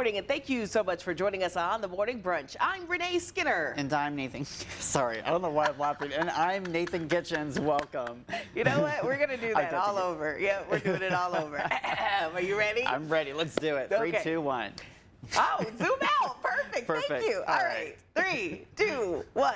morning, and thank you so much for joining us on the Morning Brunch. I'm Renee Skinner. And I'm Nathan. Sorry, I don't know why I'm laughing. And I'm Nathan Kitchens. Welcome. You know what? We're going to do that all over. Yeah, we're doing it all over. Are you ready? I'm ready. Let's do it. Okay. 3, 2, 1. Oh, zoom out. Perfect. Thank you. All right. 3, 2, 1.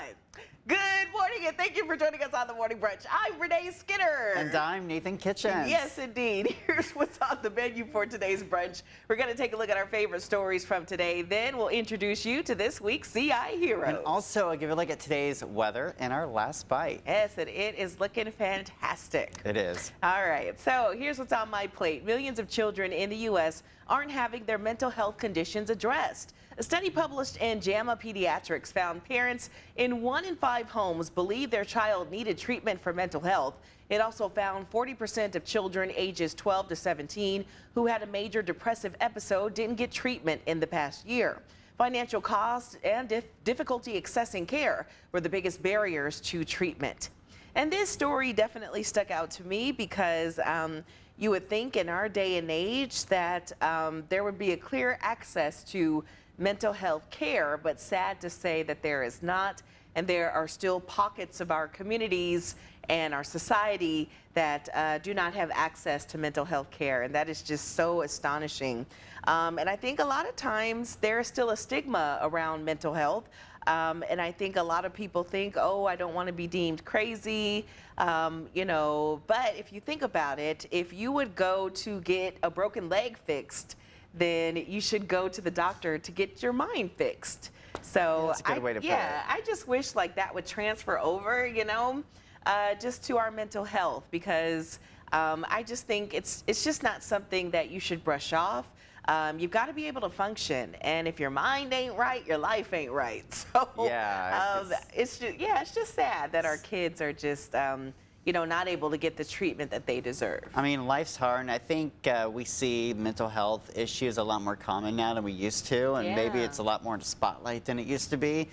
Good morning, and thank you for joining us on the Morning Brunch. I'm Renee Skinner. And I'm Nathan Kitchens. Yes, indeed. Here's what's on the menu for today's brunch. We're going to take a look at our favorite stories from today. Then we'll introduce you to this week's CI Heroes. And also, I'll give you a look at today's weather in our last bite. Yes, and it is looking fantastic. It is. All right, so here's what's on my plate. Millions of children in the U.S. aren't having their mental health conditions addressed. A study published in JAMA Pediatrics found parents in 1 in 5 homes believe their child needed treatment for mental health. It also found 40% of children ages 12 to 17 who had a major depressive episode didn't get treatment in the past year. Financial costs and difficulty accessing care were the biggest barriers to treatment. And this story definitely stuck out to me because you would think in our day and age that there would be a clear access to mental health care, but sad to say that there is not, and there are still pockets of our communities and our society that do not have access to mental health care, and that is just so astonishing. And I think a lot of times there's still a stigma around mental health, and I think a lot of people think, oh, I don't want to be deemed crazy, you know, but if you think about it, if you would go to get a broken leg fixed, then you should go to the doctor to get your mind fixed. So that's a good way to put it. I just wish like that would transfer over, you know, just to our mental health, because I just think it's just not something that you should brush off. You've got to be able to function, and if your mind ain't right, your life ain't right. So yeah, it's just sad that our kids are just you know, not able to get the treatment that they deserve. I mean, life's hard, and I think we see mental health issues a lot more common now than we used to, and maybe it's a lot more in the spotlight than it used to be.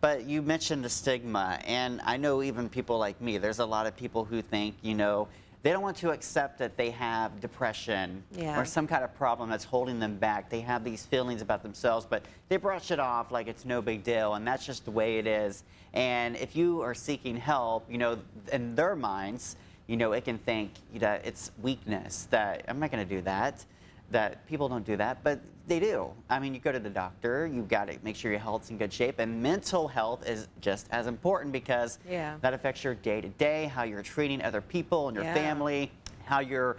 But you mentioned the stigma, and I know even people like me, there's a lot of people who think, you know, they don't want to accept that they have depression or some kind of problem that's holding them back. They have these feelings about themselves, but they brush it off like it's no big deal, and that's just the way it is. And if you are seeking help, you know, in their minds, you know, it can think that it's weakness, that I'm not going to do that, that people don't do that, but they do. I mean, you go to the doctor, you've got to make sure your health's in good shape, and mental health is just as important because that affects your day-to-day, how you're treating other people and your family, how you're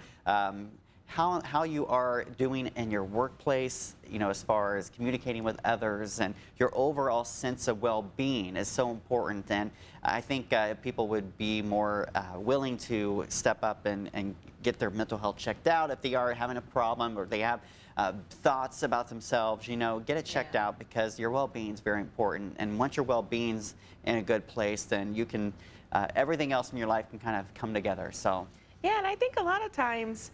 how you are doing in your workplace, you know, as far as communicating with others, and your overall sense of well-being is so important. And I think people would be more willing to step up and get their mental health checked out if they are having a problem or they have thoughts about themselves. You know, get it checked out, because your well-being is very important. And once your well-being's in a good place, then you can everything else in your life can kind of come together. So yeah, and I think a lot of times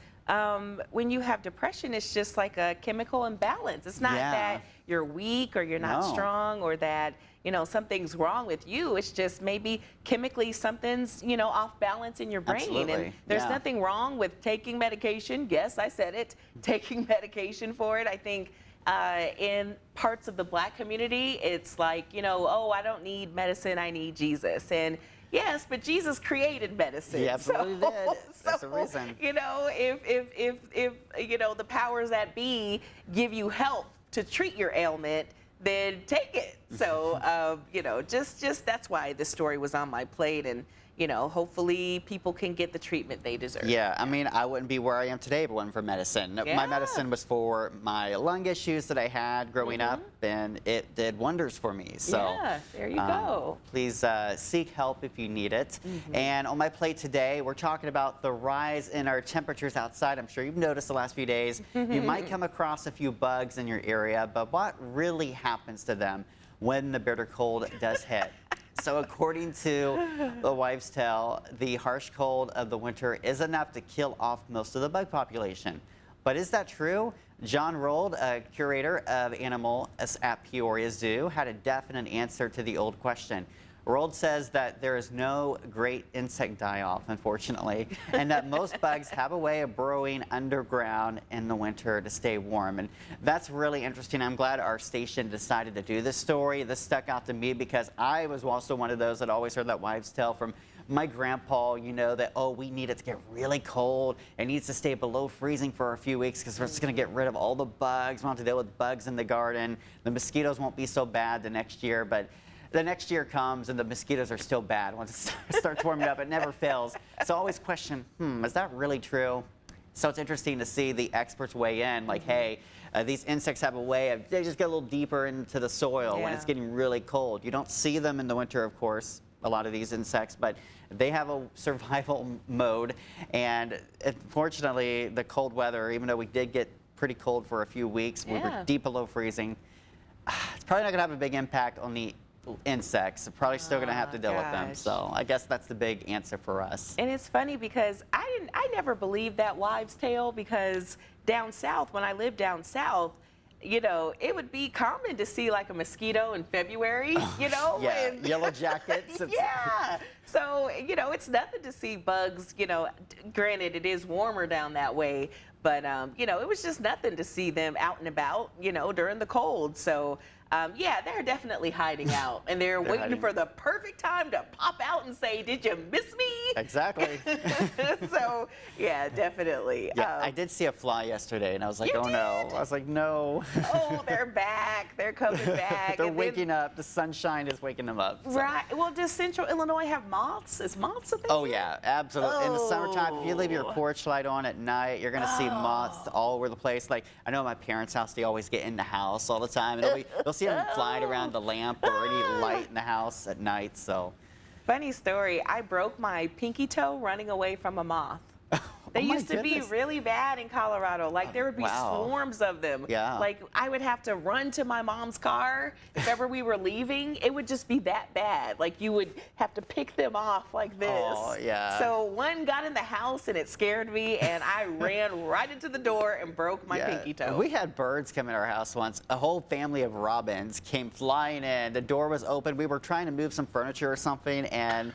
when you have depression, it's just like a chemical imbalance. It's not that you're weak or you're not strong or that, you know, something's wrong with you. It's just maybe chemically something's, you know, off balance in your brain. And there's nothing wrong with taking medication. Yes, I said it, taking medication for it. I think in parts of the Black community, it's like, you know, oh, I don't need medicine, I need Jesus. And yes, but Jesus created medicine. He absolutely did. That's the reason. You know, if you know the powers that be give you help to treat your ailment, then take it. So you know, just that's why this story was on my plate, and you know, hopefully people can get the treatment they deserve. Yeah, I mean, I wouldn't be where I am today if it wasn't for medicine. My medicine was for my lung issues that I had growing up, and it did wonders for me. So yeah, there you go. Please seek help if you need it. And on my plate today, we're talking about the rise in our temperatures outside. I'm sure you've noticed the last few days. You might come across a few bugs in your area, but what really happens to them when the bitter cold does hit? So according to the wives' tale, the harsh cold of the winter is enough to kill off most of the bug population. But is that true? John Rold, a curator of animals at Peoria Zoo, had a definite answer to the old question. World says that there is no great insect die-off, unfortunately, and that most bugs have a way of burrowing underground in the winter to stay warm. And that's really interesting. I'm glad our station decided to do this story. This stuck out to me because I was also one of those that always heard that wives' tale from my grandpa, you know, that, oh, we need it to get really cold. It needs to stay below freezing for a few weeks because we're just going to get rid of all the bugs. We won't have to deal with bugs in the garden. The mosquitoes won't be so bad the next year, but the next year comes and the mosquitoes are still bad. Once it starts warming up, it never fails. So I always question, is that really true? So it's interesting to see the experts weigh in, like, hey, these insects have a way of, they just get a little deeper into the soil when it's getting really cold. You don't see them in the winter, of course, a lot of these insects, but they have a survival mode. And unfortunately, the cold weather, even though we did get pretty cold for a few weeks, we were deep below freezing, it's probably not going to have a big impact on the insects. We're probably still going to have to deal with them. So I guess that's the big answer for us. And it's funny because I never believed that wives' tale, because down south, when I lived down south, you know, it would be common to see like a mosquito in February, you know? Yeah, and yellow jackets. yeah. So, you know, it's nothing to see bugs, you know, granted it is warmer down that way, but, you know, it was just nothing to see them out and about, you know, during the cold. So, yeah, they're definitely hiding out, and they're waiting hiding. for the perfect time to pop out and say, "Did you miss me?" Exactly. So, yeah, definitely. Yeah, I did see a fly yesterday, and I was like, oh no. I was like, no. Oh, they're back. They're coming back. They're waking up. The sunshine is waking them up. So. Right. Well, does Central Illinois have moths? Is moths a thing? Oh, yeah, absolutely. In the summertime, if you leave your porch light on at night, you're going to see moths all over the place. Like, I know at my parents' house, they always get in the house all the time. And they'll see them flying around the lamp or any light in the house at night. So, funny story. I broke my pinky toe running away from a moth. They used to be really bad in Colorado. Like, there would be swarms of them. Yeah. Like, I would have to run to my mom's car if ever we were leaving. It would just be that bad. Like, you would have to pick them off like this. Oh, yeah. So one got in the house and it scared me, and I ran right into the door and broke my pinky toe. We had birds come in our house once. A whole family of robins came flying in. The door was open. We were trying to move some furniture or something, and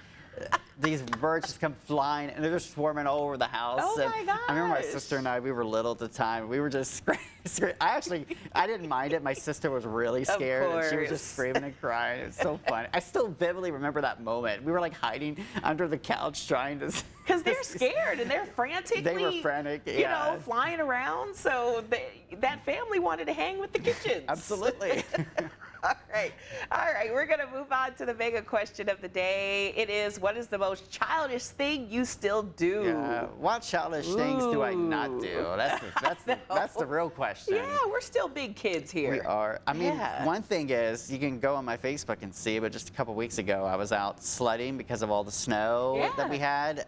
these birds just come flying, and they're just swarming all over the house. Oh, my gosh. I remember my sister and I, we were little at the time. We were just screaming. I didn't mind it. My sister was really scared, and she was just screaming and crying. It's so funny. I still vividly remember that moment. We were like hiding under the couch trying to... Because they're scared, and they're frantically... They were frantic, you know, flying around. So that family wanted to hang with the kitchens. Absolutely. All right, we're going to move on to the mega question of the day. It is, what is the most childish thing you still do? Yeah. What childish things do I not do? That's the real question. Yeah, we're still big kids here. We are. I mean, one thing is, you can go on my Facebook and see, but just a couple weeks ago, I was out sledding because of all the snow that we had.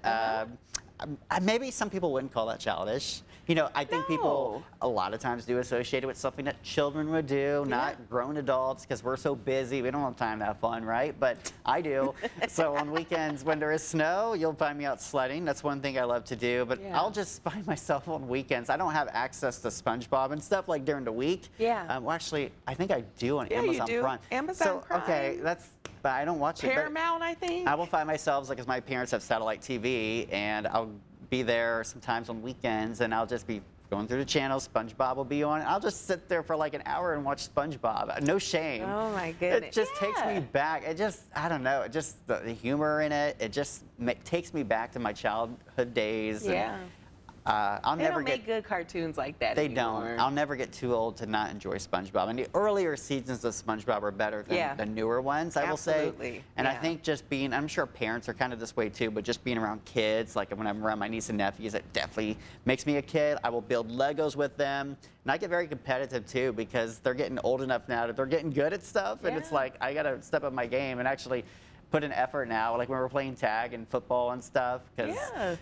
Maybe some people wouldn't call that childish. You know, I think people a lot of times do associate it with something that children would do, not grown adults, because we're so busy. We don't have time to have fun, right? But I do. So on weekends when there is snow, you'll find me out sledding. That's one thing I love to do. But I'll just find myself on weekends. I don't have access to SpongeBob and stuff like during the week. Well, actually, I think I do on Amazon Prime. Amazon Prime. Okay, but I don't watch it. Paramount, I think. I will find myself, like, because my parents have satellite TV, and I'll be there sometimes on weekends, and I'll just be going through the channels. SpongeBob will be on. I'll just sit there for like an hour and watch SpongeBob. No shame. Oh my goodness. It just takes me back. It just, I don't know. It just, the humor in it, it just takes me back to my childhood days. Yeah. And, they don't make good cartoons like that anymore. Don't. I'll never get too old to not enjoy SpongeBob. And the earlier seasons of SpongeBob are better than the newer ones, I will say. And I think just being, I'm sure parents are kind of this way too, but just being around kids, like when I'm around my niece and nephews, it definitely makes me a kid. I will build Legos with them. And I get very competitive too, because they're getting old enough now that they're getting good at stuff. And it's like, I got to step up my game and actually put an effort now, like when we're playing tag and football and stuff. Cause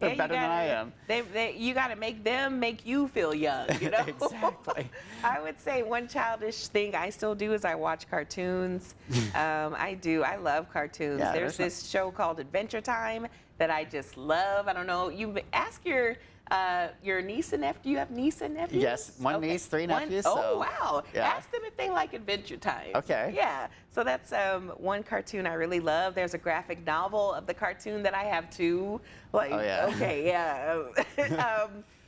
they're better than I am. You got to make them make you feel young, you know? Exactly. I would say one childish thing I still do is I watch cartoons. I do. I love cartoons. There's this show called Adventure Time that I just love. I don't know. You ask your Your niece and nephew, do you have niece and nephews? Yes, one niece, three nephews. Oh, so, wow. Yeah. Ask them if they like Adventure Time. Okay. Yeah, so that's one cartoon I really love. There's a graphic novel of the cartoon that I have too. Like, Oh, yeah. Okay, yeah.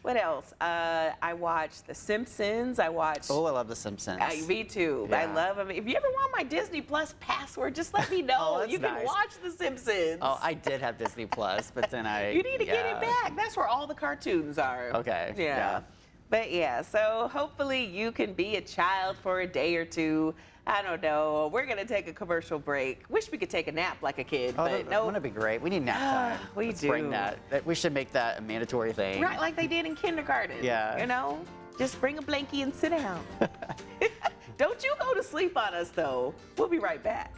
What else? I watched The Simpsons. I watched. Oh, I love The Simpsons. Me too. I Yeah. love them. If you ever want my Disney Plus password, just let me know. Oh, that's you can nice. watch The Simpsons. Oh, I did have Disney Plus, but then You need to get it back. That's where all the cartoons are. Okay, Yeah. yeah. But yeah, so hopefully you can be a child for a day or two. I don't know. We're going to take a commercial break. Wish we could take a nap like a kid, Oh, but no. Wouldn't it be great? We need nap time. We Let's do. bring that. We should make that a mandatory thing. Right, like they did in kindergarten. Yeah. You know? Just bring a blankie and sit down. Don't you go to sleep on us, though. We'll be right back.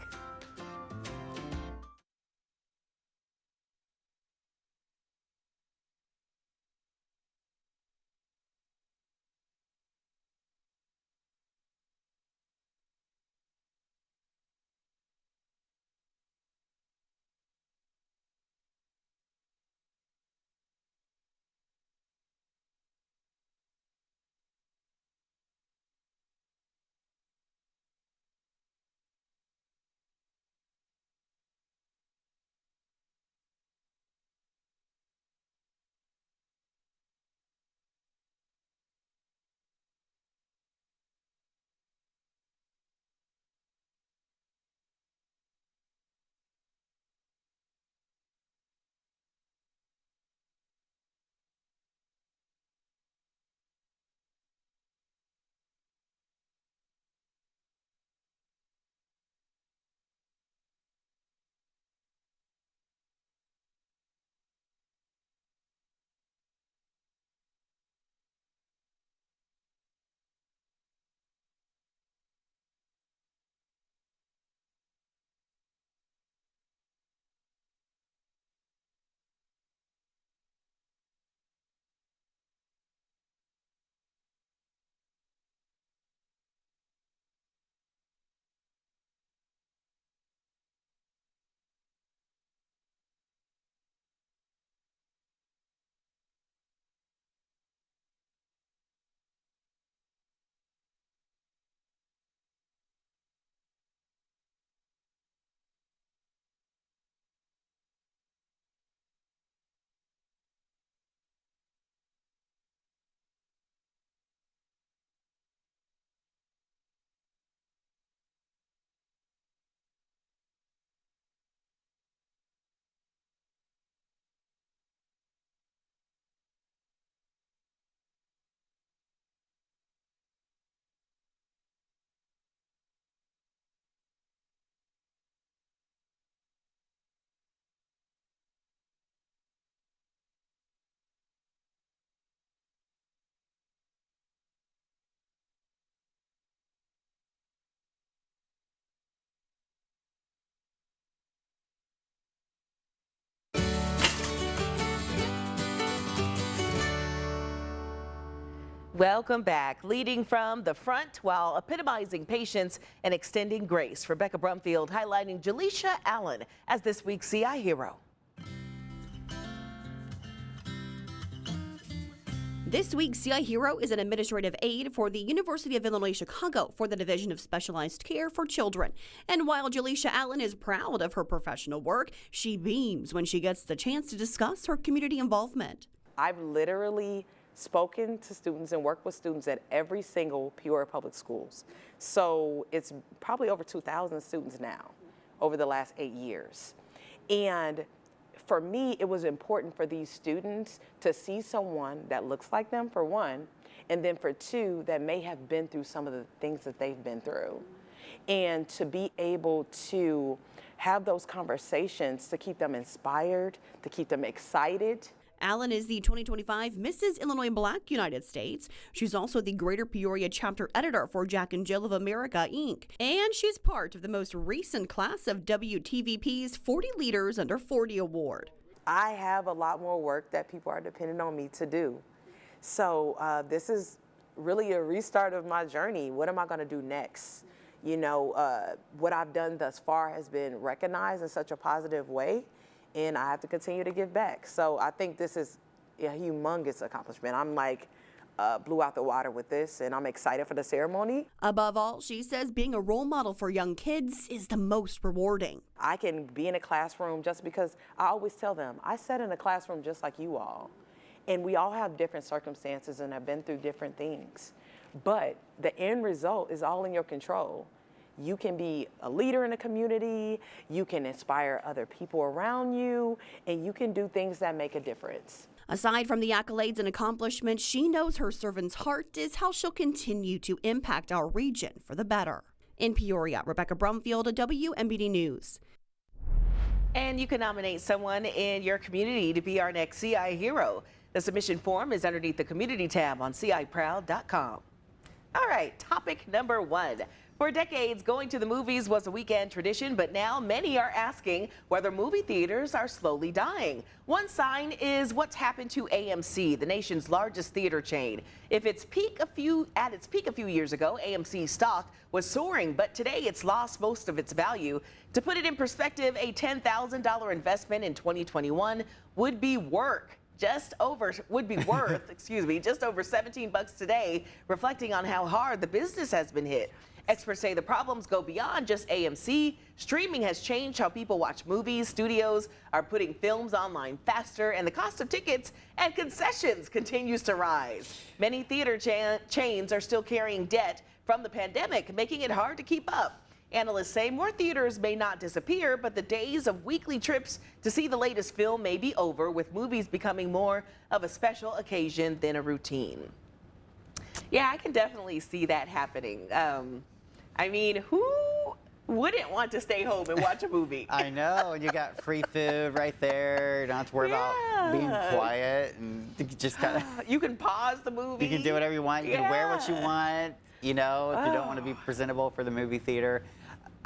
Welcome back. Leading from the front while epitomizing patience and extending grace, Rebecca Brumfield highlighting Jaleisha Allen as this week's CI hero. This week's CI hero is an administrative aide for the University of Illinois Chicago for the Division of Specialized Care for Children. And while Jaleisha Allen is proud of her professional work, she beams when she gets the chance to discuss her community involvement. I've literally spoken to students and worked with students at every single Peoria Public Schools. So it's probably over 2,000 students now over the last 8 years. And for me, it was important for these students to see someone that looks like them, for one, and then for two, that may have been through some of the things that they've been through. And to be able to have those conversations to keep them inspired, to keep them excited. Allen is the 2025 Mrs. Illinois Black United States. She's also the Greater Peoria chapter editor for Jack and Jill of America, Inc. And she's part of the most recent class of WTVP's 40 Leaders Under 40 Award. I have a lot more work that people are depending on me to do. So this is really a restart of my journey. What am I going to do next? You know, what I've done thus far has been recognized in such a positive way, and I have to continue to give back. So I think this is a humongous accomplishment. I'm like, blew out the water with this, and I'm excited for the ceremony. Above all, she says being a role model for young kids is the most rewarding. I can be in a classroom just because I always tell them, I sat in a classroom just like you all. And we all have different circumstances and have been through different things. But the end result is all in your control. You can be a leader in a community, you can inspire other people around you, and you can do things that make a difference. Aside from the accolades and accomplishments, she knows her servant's heart is how she'll continue to impact our region for the better. In Peoria, Rebecca Brumfield, WMBD News. And you can nominate someone in your community to be our next CI hero. The submission form is underneath the community tab on ciproud.com. All right, topic number 1. For decades, going to the movies was a weekend tradition, but now many are asking whether movie theaters are slowly dying. One sign is what's happened to AMC, the nation's largest theater chain. At its peak a few years ago, AMC stock was soaring, but today it's lost most of its value. To put it in perspective, a $10,000 investment in 2021 would be worth just over $17 today, reflecting on how hard the business has been hit. Experts say the problems go beyond just AMC. Streaming has changed how people watch movies. Studios are putting films online faster, and the cost of tickets and concessions continues to rise. Many theater chains are still carrying debt from the pandemic, making it hard to keep up. Analysts say more theaters may not disappear, but the days of weekly trips to see the latest film may be over, with movies becoming more of a special occasion than a routine. Yeah, I can definitely see that happening. I mean, who wouldn't want to stay home and watch a movie? I know, and you got free food right there. You don't have to worry about being quiet, and you just kind of. You can pause the movie. You can do whatever you want. You can wear what you want. You know, if you don't want to be presentable for the movie theater.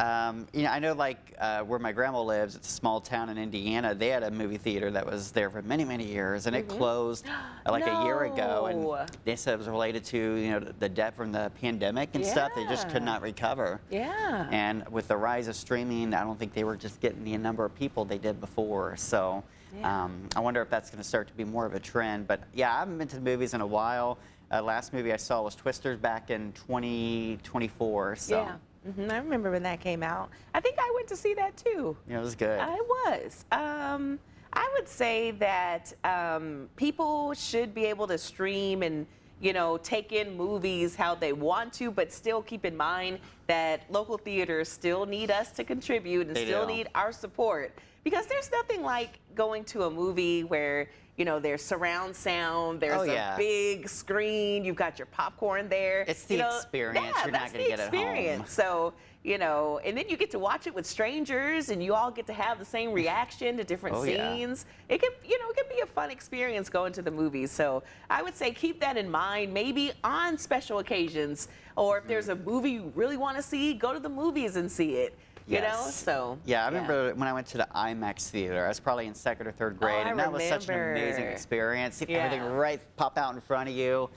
I know, like where my grandma lives, it's a small town in Indiana. They had a movie theater that was there for many, many years, and it closed like a year ago. And they said it was related to the debt from the pandemic and stuff. They just could not recover. Yeah. And with the rise of streaming, I don't think they were just getting the number of people they did before. So I wonder if that's going to start to be more of a trend. But yeah, I haven't been to the movies in a while. Last movie I saw was Twisters back in 2024. So. Yeah. I remember when that came out. I think I went to see that too. Yeah, it was good. I was. I would say that people should be able to stream and take in movies how they want to, but still keep in mind that local theaters still need us to contribute and still need our support, because there's nothing like going to a movie where there's surround sound, there's a big screen, you've got your popcorn there. It's the experience. You're not going to get it home. So, and then you get to watch it with strangers, and you all get to have the same reaction to different scenes. It can, it can be a fun experience going to the movies. So I would say keep that in mind, maybe on special occasions, or if there's a movie you really want to see, go to the movies and see it. So. Yeah, I remember when I went to the IMAX theater. I was probably in 2nd or 3rd grade, and that was such an amazing experience. See everything right pop out in front of you.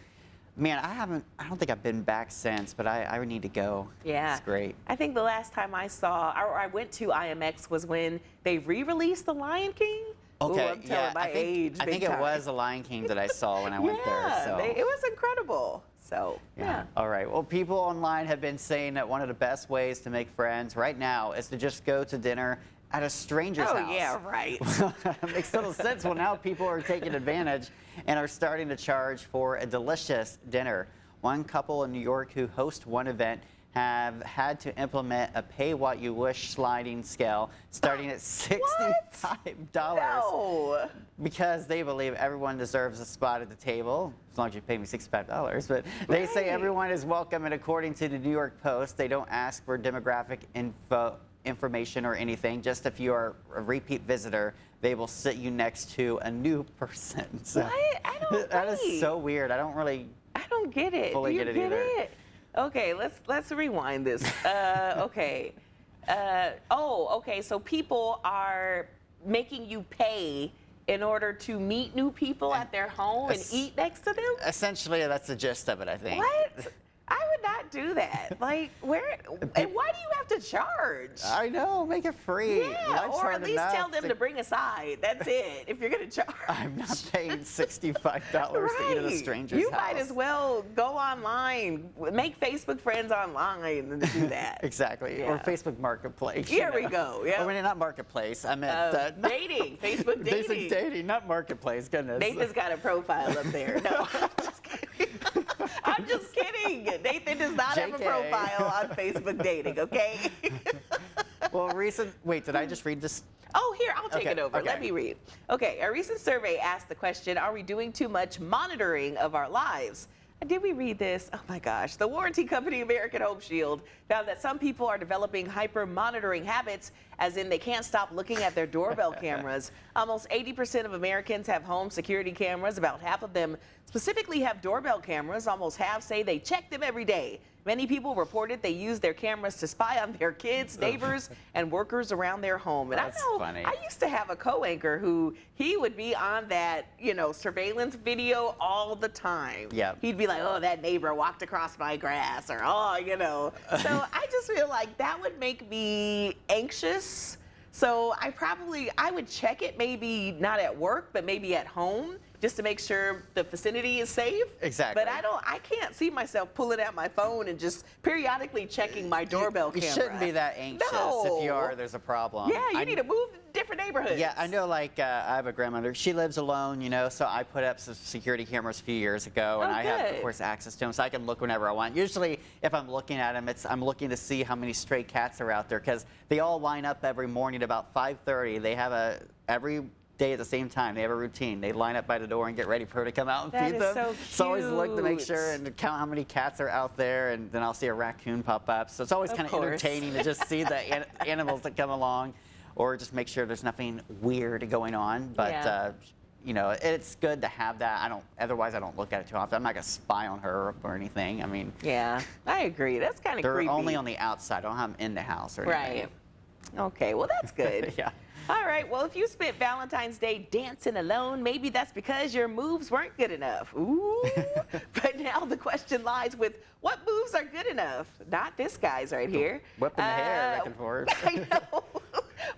Man, I don't think I've been back since, but I would need to go. Yeah. It's great. I think the last time I went to IMAX was when they re-released The Lion King. Okay, I'm telling my age. I think it was The Lion King that I saw when I went there. So. It was incredible. So, yeah. All right. Well, people online have been saying that one of the best ways to make friends right now is to just go to dinner at a stranger's house. Oh, yeah, right. Makes total sense. Well, now people are taking advantage and are starting to charge for a delicious dinner. One couple in New York who host one event have had to implement a pay-what-you-wish sliding scale starting at $65. No. Because they believe everyone deserves a spot at the table, as long as you pay me $65. But they say everyone is welcome, and according to the New York Post, they don't ask for demographic information or anything. Just if you are a repeat visitor, they will sit you next to a new person. So what? That is so weird. I don't get it. fully get it either. Okay, let's rewind this. Okay. Okay. So people are making you pay in order to meet new people at their home and eat next to them? Essentially, that's the gist of it, I think. What? I would not do that. Like, where and why do you have to charge? I know, make it free. Yeah, Life's or hard at least enough tell them to bring a side. That's it. If you're gonna charge. I'm not paying $65 to eat at a stranger's You house. might as well go online, make Facebook friends online, and do that. Exactly. Yeah. Or Facebook Marketplace. Here we go. Yeah. Oh, wait, not Marketplace. I meant Dating, Facebook dating. Basic dating, not Marketplace. Goodness. Nathan's got a profile up there. No, I'm just kidding. I'm just kidding. Nathan does not have a JK. profile on Facebook dating, okay? Well, wait, did I just read this? Oh, here, I'll take Okay, it over. okay. Let me read. Okay, a recent survey asked the question, are we doing too much monitoring of our lives? Did we read this? Oh my gosh. The warranty company American Home Shield found that some people are developing hyper monitoring habits, as in they can't stop looking at their doorbell cameras. Almost 80% of Americans have home security cameras. About half of them specifically have doorbell cameras. Almost half say they check them every day. Many people reported they use their cameras to spy on their kids, neighbors, and workers around their home. And That's I know funny. I used to have a co-anchor who he would be on that, surveillance video all the time. Yep. He'd be like, oh, that neighbor walked across my grass, or So I just feel like that would make me anxious. So I would check it, maybe not at work, but maybe at home, just to make sure the vicinity is safe. Exactly. But I can't see myself pulling out my phone and just periodically checking my doorbell You camera. shouldn't be that anxious. No. If you are, there's a problem. Yeah, you need to move to different neighborhoods. Yeah, I know, I have a grandmother. She lives alone, so I put up some security cameras a few years ago, and Oh, I have, good. of course, access to them, so I can look whenever I want. Usually, if I'm looking at them, I'm looking to see how many stray cats are out there, because they all line up every morning about 5:30. They have every day at the same time. They have a routine. They line up by the door and get ready for her to come out and That feed is them. so I always look to make cute. sure and count how many cats are out there, and then I'll see a raccoon pop up. So it's always Of kind of course. entertaining to just see the animals that come along, or just make sure there's nothing weird going on. But Yeah. it's good to have that. Otherwise I don't look at it too often. I'm not gonna spy on her or anything. I mean, Yeah, I agree. That's kind of they're creepy. only on the outside. I don't have them in the house or anything. Right. Okay, well, that's good. Yeah. All right, well, if you spent Valentine's Day dancing alone, maybe that's because your moves weren't good enough. Ooh. But now the question lies with what moves are good enough? Not this guy's right here. Whipping the hair back and forth. I know.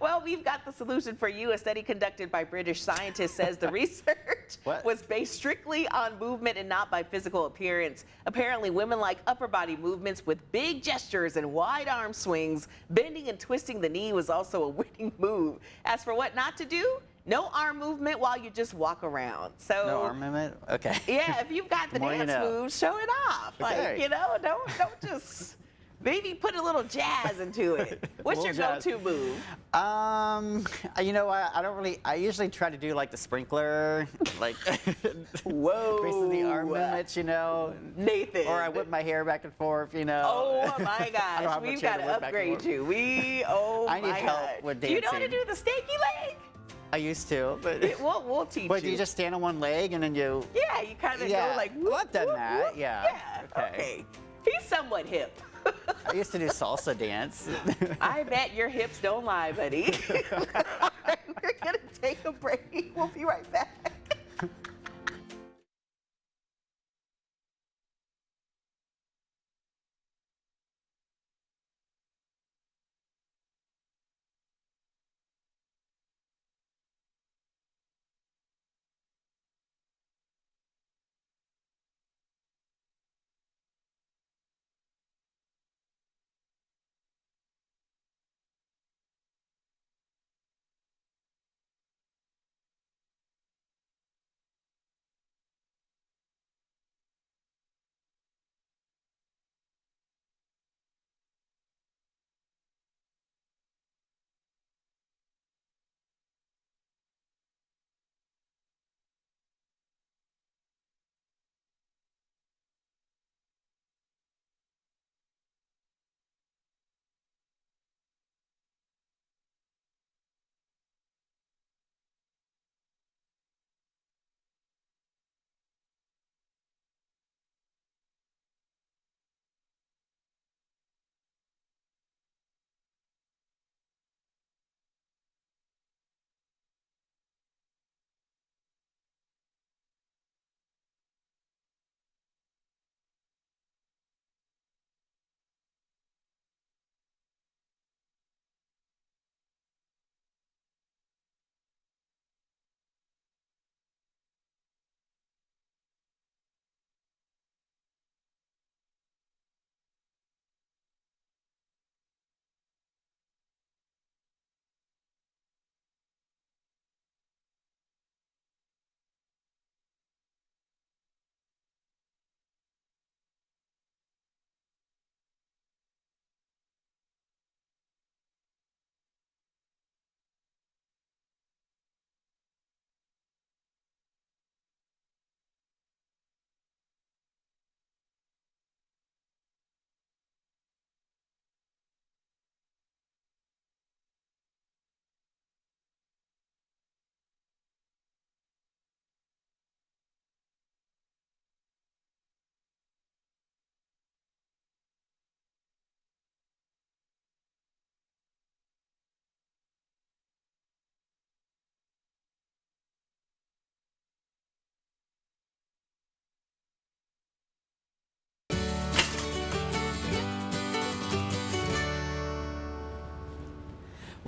Well, we've got the solution for you. A study conducted by British scientists says the research What? was based strictly on movement and not by physical appearance. Apparently, women like upper body movements with big gestures and wide arm swings. Bending and twisting the knee was also a winning move. As for what not to do, no arm movement while you just walk around. So No arm movement? Okay. yeah, if you've got the More you dance know. moves, show it off. Okay. Like, don't just maybe put a little jazz into it. What's your Little jazz. go-to move? I don't really. I usually try to do like the sprinkler, like Whoa. basically the arm movements, Nathan. Or I whip my hair back and forth, Oh my I don't gosh, have we've much hair got to to whip back and upgrade forth. you. I need my help God. with Do you know how to dancing. do the stanky leg? I used to, but. We'll teach But you. you just stand on one leg and then you. Yeah, you kind of Yeah. go like. Well, I've done whoop, that, whoop. yeah. Yeah. Okay. He's somewhat hip. I used to do salsa dance. I bet your hips don't lie, buddy. All right, we're gonna take a break. We'll be right back.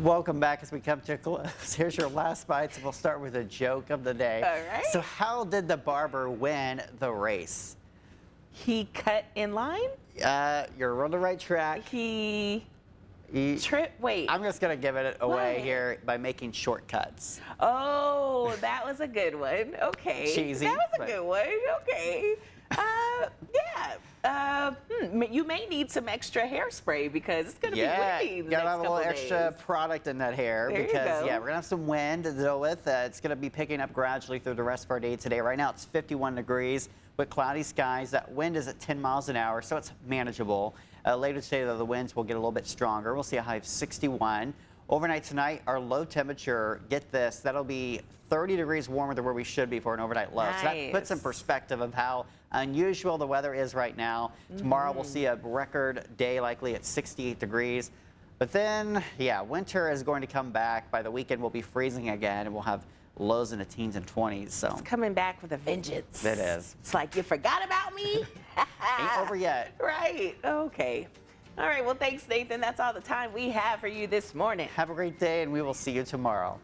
Welcome back as we come to a close. Here's your last bites, and we'll start with a joke of the day. All right. So how did the barber win the race? He cut in line? You're on the right track. Wait. I'm just going to give it away What? here by making shortcuts. Oh, that was a good one. Okay. Cheesy, That was a but- good one. Okay. You may need some extra hairspray because it's going to be windy the gotta next have a little couple extra days. product in that hair There you because go. we're gonna have some wind to deal with. It's gonna be picking up gradually through the rest of our day today. Right now it's 51 degrees with cloudy skies. That wind is at 10 miles an hour, so it's manageable. Later today, though, the winds will get a little bit stronger. We'll see a high of 61. Overnight tonight, our low temperature, get this, that'll be 30 degrees warmer than where we should be for an overnight low. So that puts in Nice. perspective of how unusual the weather is right now. Tomorrow we'll see a record day likely at 68 degrees. But then, yeah, winter is going to come back. By the weekend, we'll be freezing again, and we'll have lows in the teens and 20s. So It's coming back with a vengeance. It is. It's like, you forgot about me? ain't over yet. Right. Okay. All right. Well, thanks, Nathan. That's all the time we have for you this morning. Have a great day, and we will see you tomorrow.